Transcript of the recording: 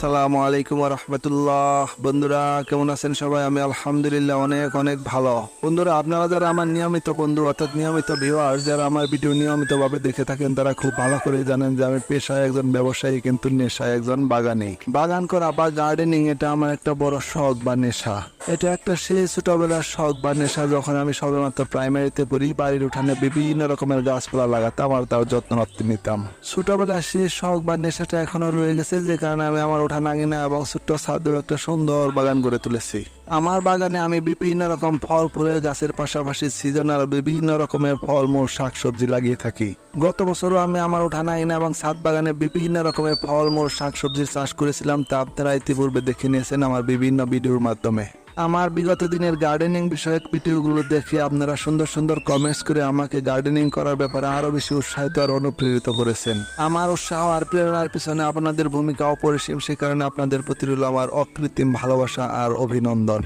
আসসালামু আলাইকুম ওয়া রাহমাতুল্লাহ। বন্ধুরা কেমন আছেন সবাই? আমি আলহামদুলিল্লাহ অনেক অনেক ভালো। বন্ধুরা, আপনারা যারা আমার নিয়মিত বন্ধু অর্থাৎ নিয়মিত ভিউয়ার, যারা আমার ভিডিও নিয়মিতভাবে দেখে থাকেন, তারা খুব ভালো করে জানেন যে আমি পেশায় একজন ব্যবসায়ী, কিন্তু নেশায় একজন বাগানী। বাগান করা বা গার্ডেনিং এটা আমার একটা বড় শখ বা নেশা। এটা একটা সেই ছোটবেলার শখ বা নেশা। যখন আমি সবেমাত্র প্রাইমারিতে পড়ি, বাড়ির উঠানে বিভিন্ন রকমের গাছপালা লাগাতাম আর তার যত্ন নিতাম। ছোটবেলার সেই শখ বা নেশাটা এখনো রয়ে গেছে, যে কারণে আমি আমার উঠান আঙিনা এবং ছোট্ট ছাদেও একটা সুন্দর বাগান গড়ে তুলেছি। আমার বাগানে আমি বিভিন্ন রকম ফল ফুলের গাছের পাশাপাশি সিজনাল বিভিন্ন রকমের ফলমূল শাকসবজি লাগিয়ে থাকি। গত বছরও আমি আমার উঠান আঙিনা এবং ছাদ বাগানে বিভিন্ন রকমের ফলমূল শাকসবজির চাষ করেছিলাম, তা আপনারা ইতিপূর্বে দেখে নিয়েছেন আমার বিভিন্ন ভিডিওর মাধ্যমে। আমার বিগত দিনের গার্ডেনিং বিষয়ক ভিডিওগুলো দেখে আপনারা সুন্দর সুন্দর কমেন্টস করে আমাকে গার্ডেনিং করার ব্যাপারে আরো বেশি উৎসাহিত আর অনুপ্রেরিত করেছেন। আমার উৎসাহ আর প্রেরণার পিছনে আপনাদের ভূমিকা অপরিসীম, সে কারণে আপনাদের প্রতি রইল আমার অকৃত্রিম ভালোবাসা আর অভিনন্দন।